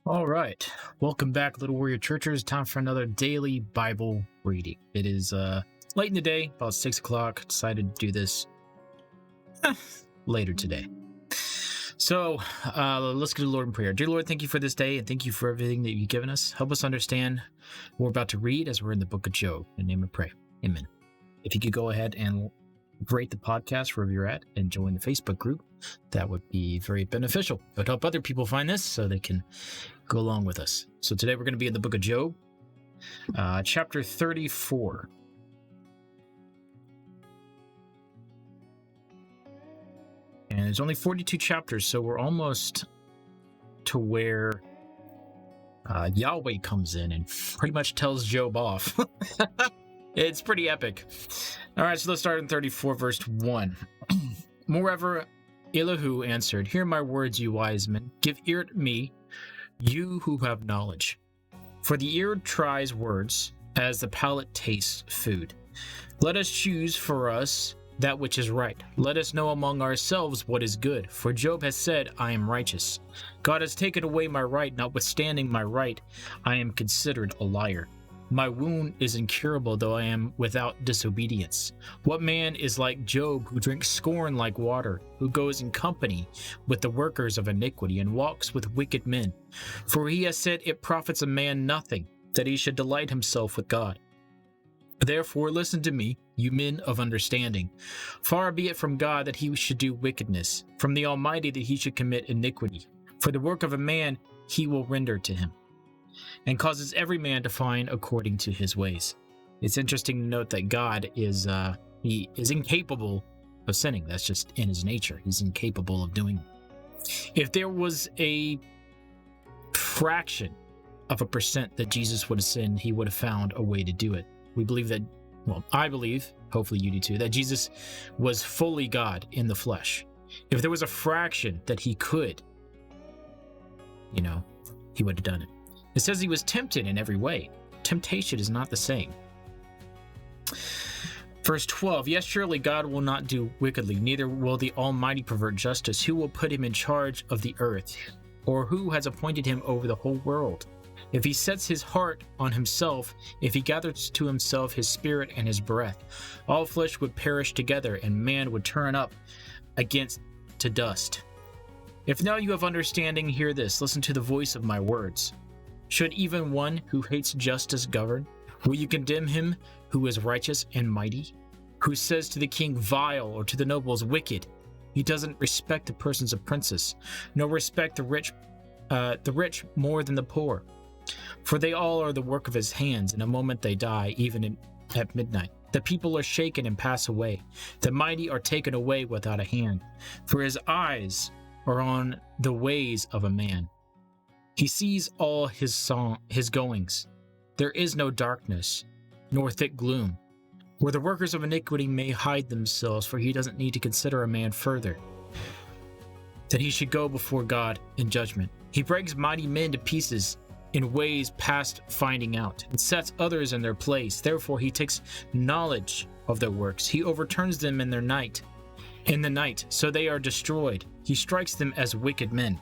All right. Welcome back, Little Warrior Churchers. Time for another daily Bible reading. It is late in the day, about 6 o'clock. Decided to do this later today. So let's go to the Lord in prayer. Dear Lord, thank you for this day and thank you for everything that you've given us. Help us understand what we're about to read as we're in the book of Job. In the name of pray. Amen. If you could go ahead and rate the podcast wherever you're at and join the Facebook group, that would be very beneficial. It would help other people find this so they can go along with us. So today we're going to be in the book of Job, chapter 34. And there's only 42 chapters, so we're almost to where Yahweh comes in and pretty much tells Job off. It's pretty epic. All right, so let's start in 34, verse 1. Moreover, Elihu answered, Hear my words, you wise men. Give ear to me, you who have knowledge. For the ear tries words, as the palate tastes food. Let us choose for us that which is right. Let us know among ourselves what is good. For Job has said, I am righteous. God has taken away my right, notwithstanding my right, I am considered a liar. My wound is incurable, though I am without disobedience. What man is like Job, who drinks scorn like water, who goes in company with the workers of iniquity, and walks with wicked men? For he has said, It profits a man nothing, that he should delight himself with God. Therefore listen to me, you men of understanding. Far be it from God that he should do wickedness, from the Almighty that he should commit iniquity. For the work of a man he will render to him, and causes every man to find according to his ways. It's interesting to note that God is he is incapable of sinning. That's just in his nature. He's incapable of doing it. If there was a fraction of a percent that Jesus would have sinned, he would have found a way to do it. We believe that, well, I believe, hopefully you do too, that Jesus was fully God in the flesh. If there was a fraction that he could, he would have done it. It says he was tempted in every way. Temptation is not the same. Verse 12, Yes, surely God will not do wickedly, neither will the Almighty pervert justice. Who will put him in charge of the earth? Or who has appointed him over the whole world? If he sets his heart on himself, if he gathers to himself his spirit and his breath, all flesh would perish together, and man would turn up against to dust. If now you have understanding, hear this, listen to the voice of my words. Should even one who hates justice govern? Will you condemn him who is righteous and mighty? Who says to the king vile, or to the nobles wicked? He doesn't respect the persons of princes, nor respect the rich more than the poor. For they all are the work of his hands. In a moment they die, even at midnight. The people are shaken and pass away. The mighty are taken away without a hand. For his eyes are on the ways of a man. He sees all his goings. There is no darkness, nor thick gloom, where the workers of iniquity may hide themselves, for he doesn't need to consider a man further, that he should go before God in judgment. He breaks mighty men to pieces in ways past finding out, and sets others in their place. Therefore he takes knowledge of their works. He overturns them in the night, so they are destroyed. He strikes them as wicked men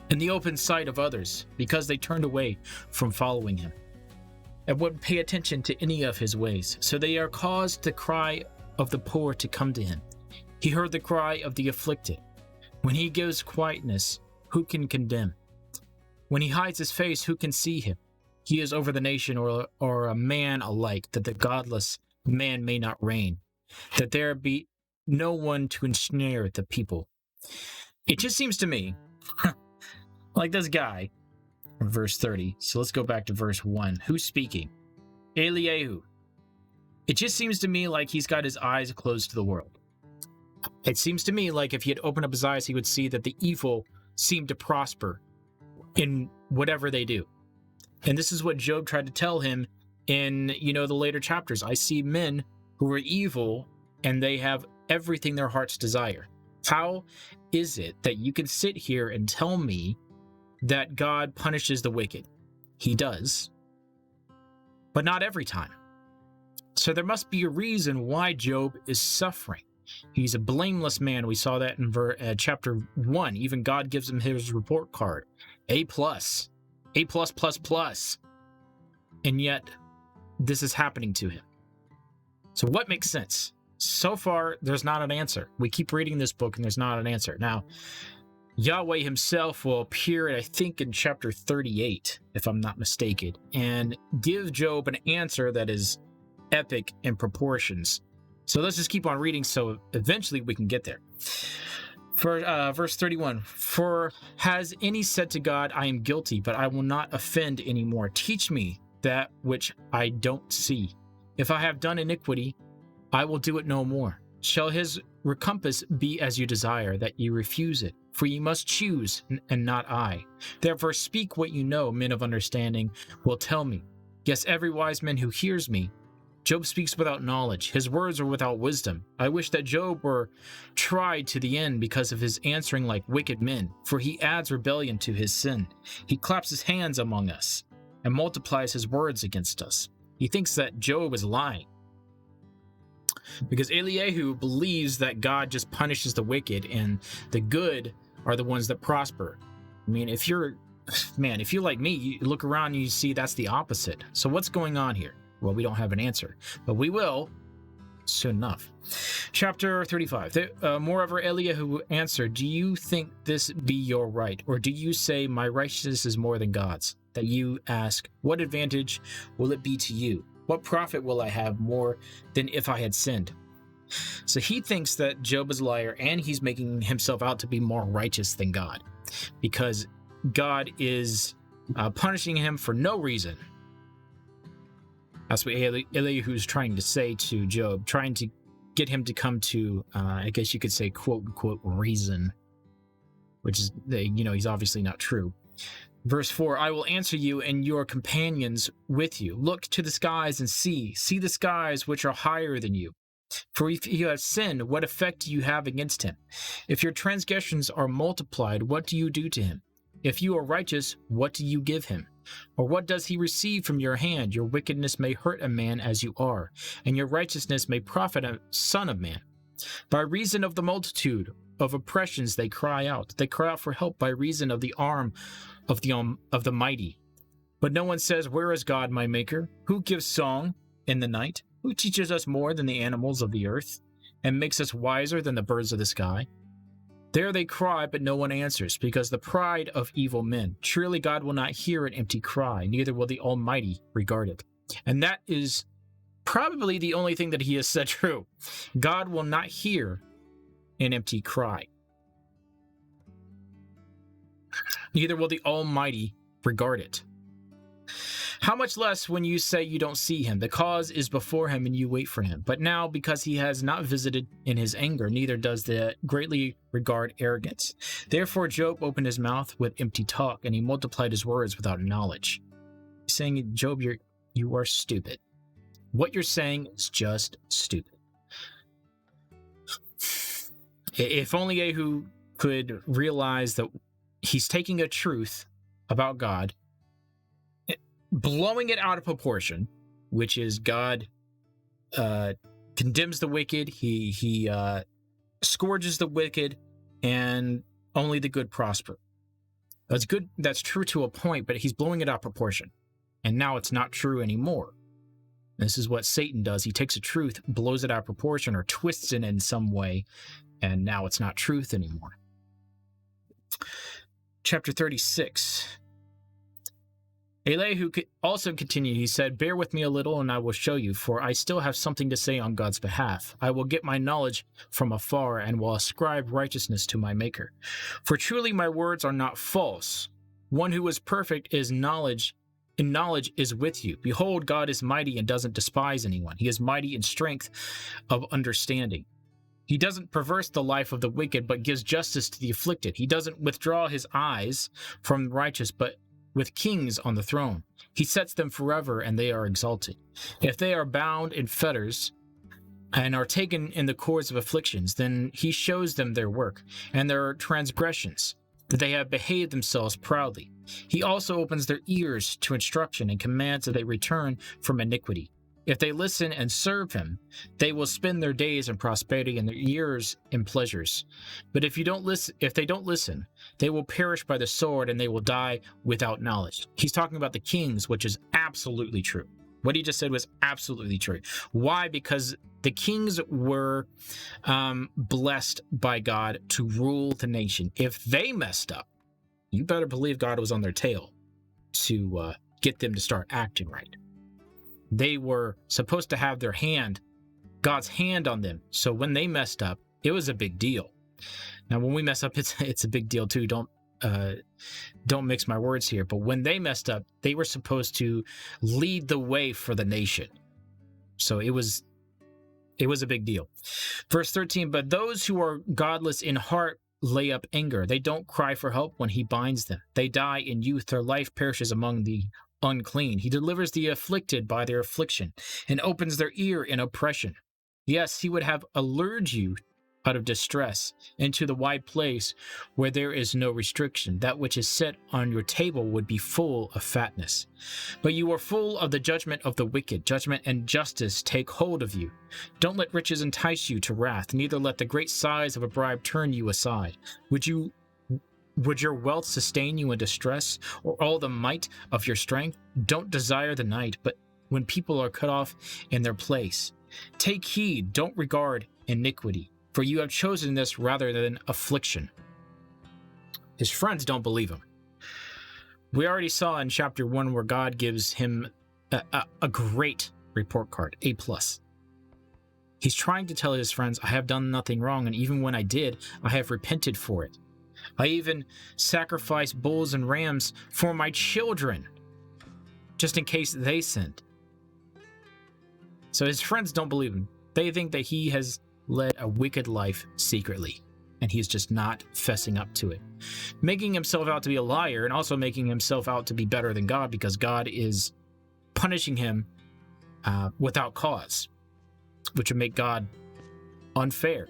in the open sight of others, because they turned away from following him, and wouldn't pay attention to any of his ways. So they are caused the cry of the poor to come to him. He heard the cry of the afflicted. When he gives quietness, who can condemn? When he hides his face, who can see him? He is over the nation or a man alike, that the godless man may not reign, that there be no one to ensnare the people. It just seems to me like this guy, in verse 30. So let's go back to verse 1. Who's speaking? Eliyahu. It just seems to me like he's got his eyes closed to the world. It seems to me like if he had opened up his eyes, he would see that the evil seemed to prosper in whatever they do. And this is what Job tried to tell him in, the later chapters. I see men who are evil and they have everything their hearts desire. How is it that you can sit here and tell me that God punishes the wicked? He does, but not every time. So there must be a reason why Job is suffering. He's a blameless man. We saw that in chapter 1. Even God gives him his report card. A plus, A plus plus plus. And yet this is happening to him. So what makes sense? So far, there's not an answer. We keep reading this book and there's not an answer. Now, Yahweh himself will appear, I think, in chapter 38, if I'm not mistaken, and give Job an answer that is epic in proportions. So let's just keep on reading so eventually we can get there. For verse 31, for has any said to God, I am guilty, but I will not offend anymore. Teach me that which I don't see. If I have done iniquity, I will do it no more. Shall his recompense be as you desire, that you refuse it? For ye must choose, and not I. Therefore speak what you know, men of understanding will tell me. Yes, every wise man who hears me. Job speaks without knowledge. His words are without wisdom. I wish that Job were tried to the end because of his answering like wicked men, for he adds rebellion to his sin. He claps his hands among us and multiplies his words against us. He thinks that Job is lying. Because Eliyahu believes that God just punishes the wicked and the good are the ones that prosper. I mean, if you're like me, you look around and you see that's the opposite. So what's going on here? Well, we don't have an answer, but we will soon enough. Chapter 35. Moreover, Eliyahu answered, do you think this be your right? Or do you say, my righteousness is more than God's? That you ask, what advantage will it be to you? What profit will I have more than if I had sinned? So he thinks that Job is a liar, and he's making himself out to be more righteous than God, because God is punishing him for no reason. That's what Eliyahu is trying to say to Job, trying to get him to come to, I guess you could say, quote unquote, reason, which is, he's obviously not true. Verse 4, I will answer you and your companions with you. Look to the skies and see the skies which are higher than you. For if you have sinned, what effect do you have against him? If your transgressions are multiplied, what do you do to him? If you are righteous, what do you give him? Or what does he receive from your hand? Your wickedness may hurt a man as you are, and your righteousness may profit a son of man. By reason of the multitude of oppressions they cry out. They cry out for help by reason of the arm of the mighty. But no one says, where is God, my maker? Who gives song in the night? Who teaches us more than the animals of the earth, and makes us wiser than the birds of the sky? There they cry, but no one answers, because the pride of evil men. Surely God will not hear an empty cry, neither will the Almighty regard it. And that is probably the only thing that he has said true. God will not hear an empty cry. Neither will the Almighty regard it. How much less when you say you don't see him? The cause is before him and you wait for him. But now, because he has not visited in his anger, neither does the greatly regard arrogance. Therefore Job opened his mouth with empty talk, and he multiplied his words without knowledge. He's saying, Job, you are stupid. What you're saying is just stupid. If only Eliyahu could realize that he's taking a truth about God, blowing it out of proportion, which is God condemns the wicked, he scourges the wicked, and only the good prosper. That's good. That's true to a point, but he's blowing it out of proportion, and now it's not true anymore. This is what Satan does. He takes a truth, blows it out of proportion, or twists it in some way, and now it's not truth anymore. Chapter 36. Eliyahu also continued, he said, bear with me a little and I will show you, for I still have something to say on God's behalf. I will get my knowledge from afar and will ascribe righteousness to my Maker. For truly my words are not false. One who is perfect in knowledge is with you. Behold, God is mighty and doesn't despise anyone. He is mighty in strength of understanding. He doesn't perverse the life of the wicked, but gives justice to the afflicted. He doesn't withdraw his eyes from the righteous, but with kings on the throne. He sets them forever, and they are exalted. If they are bound in fetters and are taken in the cords of afflictions, then he shows them their work and their transgressions, that they have behaved themselves proudly. He also opens their ears to instruction and commands that they return from iniquity. If they listen and serve him, they will spend their days in prosperity and their years in pleasures. But if they don't listen, they will perish by the sword and they will die without knowledge. He's talking about the kings, which is absolutely true. What he just said was absolutely true. Why? Because the kings were blessed by God to rule the nation. If they messed up, you better believe God was on their tail to get them to start acting right. They were supposed to have God's hand on them. So when they messed up, it was a big deal. Now, when we mess up, it's a big deal too. Don't mix my words here. But when they messed up, they were supposed to lead the way for the nation. So it was a big deal. Verse 13, but those who are godless in heart lay up anger. They don't cry for help when he binds them. They die in youth. Their life perishes among the unclean. He delivers the afflicted by their affliction and opens their ear in oppression. Yes, he would have allured you out of distress into the wide place where there is no restriction. That which is set on your table would be full of fatness. But you are full of the judgment of the wicked. Judgment and justice take hold of you. Don't let riches entice you to wrath, neither let the great size of a bribe turn you aside. Would your wealth sustain you in distress, or all the might of your strength? Don't desire the night, but when people are cut off in their place. Take heed, don't regard iniquity, for you have chosen this rather than affliction. His friends don't believe him. We already saw in chapter 1 where God gives him a great report card, A+. He's trying to tell his friends, I have done nothing wrong, and even when I did, I have repented for it. I even sacrificed bulls and rams for my children, just in case they sinned. So his friends don't believe him. They think that he has led a wicked life secretly, and he's just not fessing up to it, making himself out to be a liar, and also making himself out to be better than God, because God is punishing him without cause, which would make God unfair.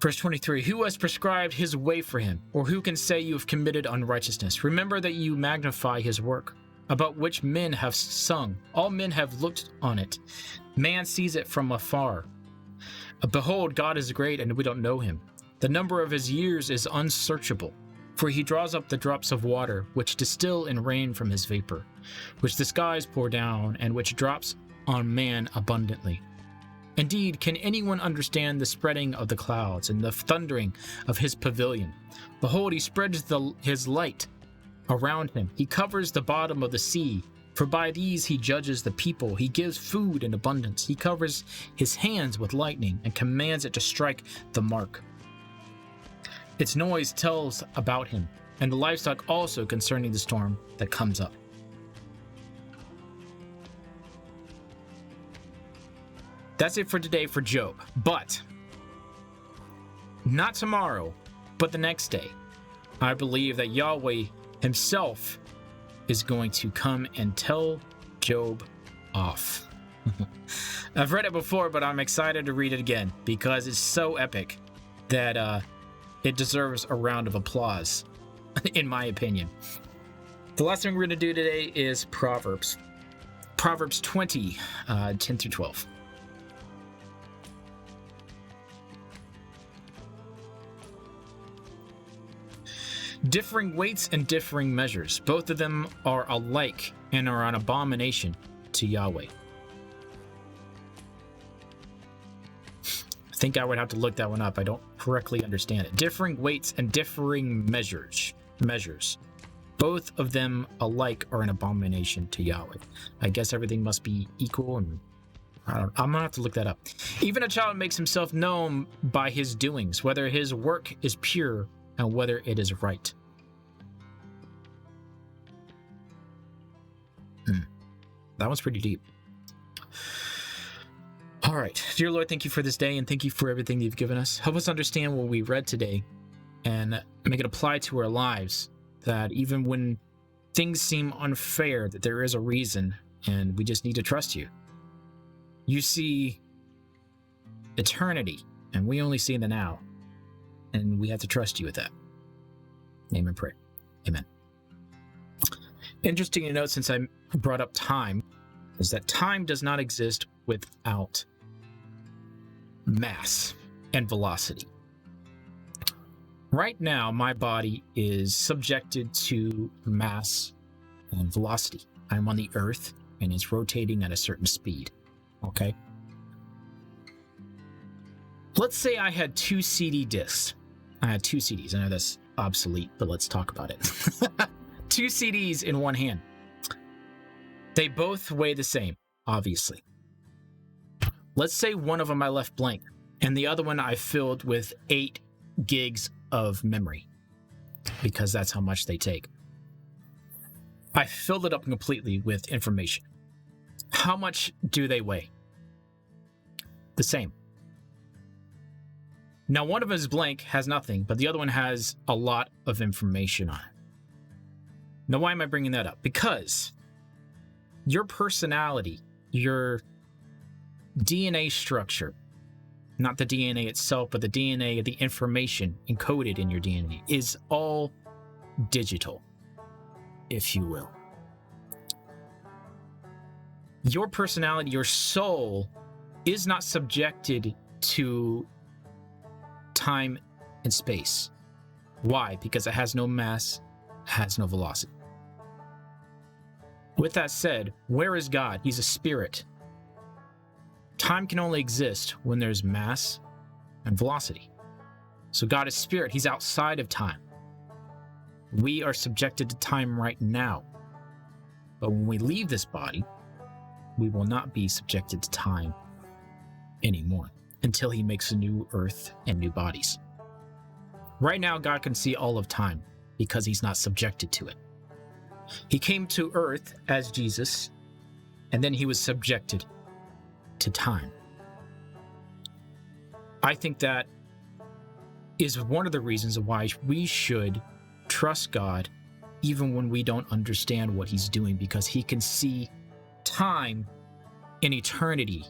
Verse 23, who has prescribed his way for him, or who can say you have committed unrighteousness? Remember that you magnify his work, about which men have sung. All men have looked on it. Man sees it from afar. Behold, God is great, and we don't know him. The number of his years is unsearchable. For he draws up the drops of water, which distill in rain from his vapor, which the skies pour down, and which drops on man abundantly. Indeed, can anyone understand the spreading of the clouds and the thundering of his pavilion? Behold, he spreads his light around him. He covers the bottom of the sea, for by these he judges the people. He gives food in abundance. He covers his hands with lightning and commands it to strike the mark. Its noise tells about him, and the livestock also concerning the storm that comes up. That's it for today for Job. But not tomorrow, but the next day, I believe that Yahweh himself is going to come and tell Job off. I've read it before, but I'm excited to read it again because it's so epic that it deserves a round of applause, in my opinion. The last thing we're going to do today is Proverbs. Proverbs 20, 10 through 12. Differing weights and differing measures, both of them are alike and are an abomination to Yahweh. I think I would have to look that one up. I don't correctly understand it. Differing weights and differing measures. Both of them alike are an abomination to Yahweh. I guess everything must be equal, and I'm gonna have to look that up. Even a child makes himself known by his doings, whether his work is pure and whether it is right. That one's pretty deep. All right. Dear Lord, thank you for this day, and thank you for everything you've given us. Help us understand what we read today and make it apply to our lives, that even when things seem unfair, that there is a reason, and we just need to trust you. You see eternity, and we only see the now, and we have to trust you with that. Name and pray. Amen. Interesting to note, since I brought up time, is that time does not exist without mass and velocity. Right now, my body is subjected to mass and velocity. I'm on the Earth, and it's rotating at a certain speed. Okay? Let's say I had 2 CD discs. I had 2 CDs. I know that's obsolete, but let's talk about it. 2 CDs in one hand. They both weigh the same, obviously. Let's say one of them I left blank, and the other one I filled with 8 gigs of memory, because that's how much they take. I filled it up completely with information. How much do they weigh? The same. Now, one of them is blank, has nothing, but the other one has a lot of information on it. Now, why am I bringing that up? Because your personality, your DNA structure, not the DNA itself, but the DNA, the information encoded in your DNA, is all digital, if you will. Your personality, your soul, is not subjected to time and space. Why? Because it has no mass, has no velocity. With that said, where is God? He's a spirit. Time can only exist when there's mass and velocity. So God is spirit. He's outside of time. We are subjected to time right now. But when we leave this body, we will not be subjected to time anymore until he makes a new earth and new bodies. Right now, God can see all of time because he's not subjected to it. He came to earth as Jesus, and then he was subjected to time. I think that is one of the reasons why we should trust God even when we don't understand what he's doing, because he can see time in eternity,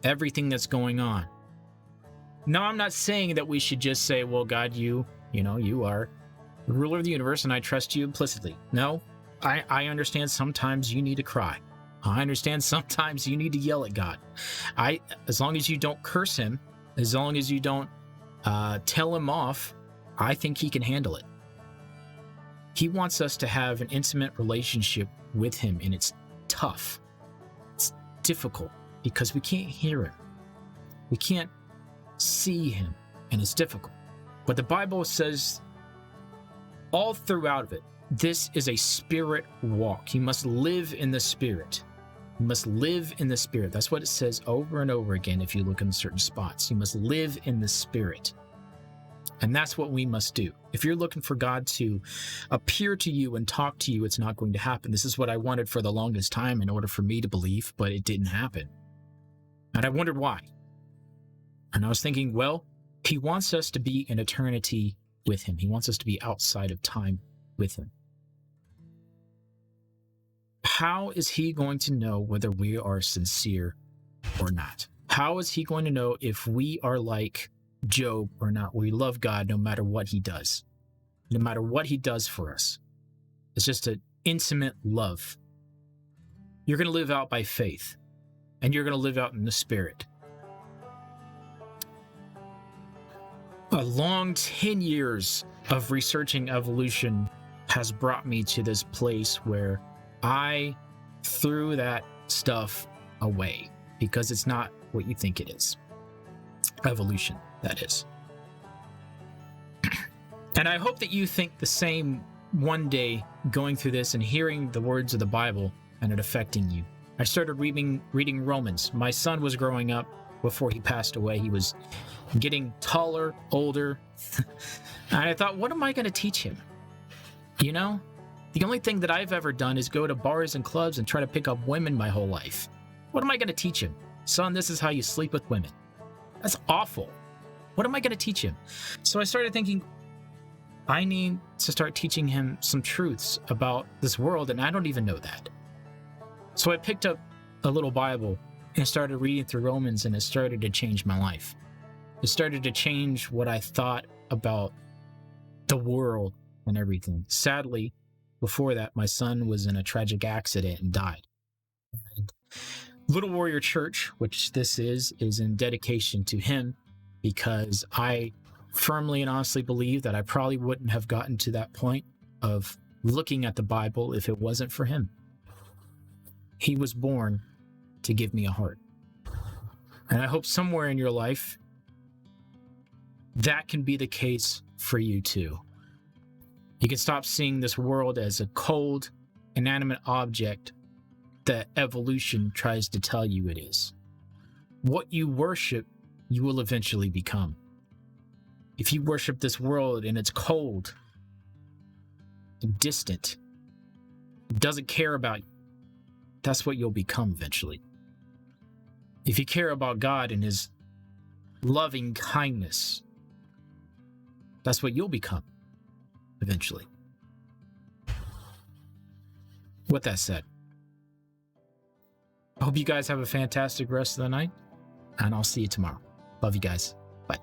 everything that's going on. Now, I'm not saying that we should just say, well, God, you are the ruler of the universe and I trust you implicitly. No, I understand sometimes you need to cry. I understand sometimes you need to yell at God. As long as you don't curse him, as long as you don't tell him off, I think he can handle it. He wants us to have an intimate relationship with him, and it's tough. It's difficult because we can't hear him. We can't see him, and it's difficult. But the Bible says all throughout it, this is a spirit walk. You must live in the spirit. You must live in the spirit. That's what it says over and over again if you look in certain spots. You must live in the spirit. And that's what we must do. If you're looking for God to appear to you and talk to you, it's not going to happen. This is what I wanted for the longest time in order for me to believe, but it didn't happen. And I wondered why. And I was thinking, well, he wants us to be in eternity with him. He wants us to be outside of time with him. How is he going to know whether we are sincere or not? How is he going to know if we are like Job or not? We love God no matter what he does, no matter what he does for us. It's just an intimate love. You're going to live out by faith, and you're going to live out in the spirit. A long 10 years of researching evolution has brought me to this place where I threw that stuff away because it's not what you think it is. Evolution, that is. And I hope that you think the same one day going through this and hearing the words of the Bible and it affecting you. I started reading Romans. My son was growing up before he passed away. He was getting taller, older. And I thought, what am I going to teach him? You know, the only thing that I've ever done is go to bars and clubs and try to pick up women my whole life. What am I going to teach him? Son, this is how you sleep with women. That's awful. What am I going to teach him? So I started thinking, I need to start teaching him some truths about this world, and I don't even know that. So I picked up a little Bible and started reading through Romans, and it started to change my life. It started to change what I thought about the world and everything. Sadly, before that, my son was in a tragic accident and died. And Little Warrior Church, which this is in dedication to him, because I firmly and honestly believe that I probably wouldn't have gotten to that point of looking at the Bible if it wasn't for him. He was born to give me a heart. And I hope somewhere in your life that can be the case for you too. You can stop seeing this world as a cold, inanimate object that evolution tries to tell you it is. What you worship, you will eventually become. If you worship this world and it's cold, distant, doesn't care about you, that's what you'll become eventually. If you care about God and his loving kindness, that's what you'll become eventually. With that said, I hope you guys have a fantastic rest of the night, and I'll see you tomorrow. Love you guys. Bye.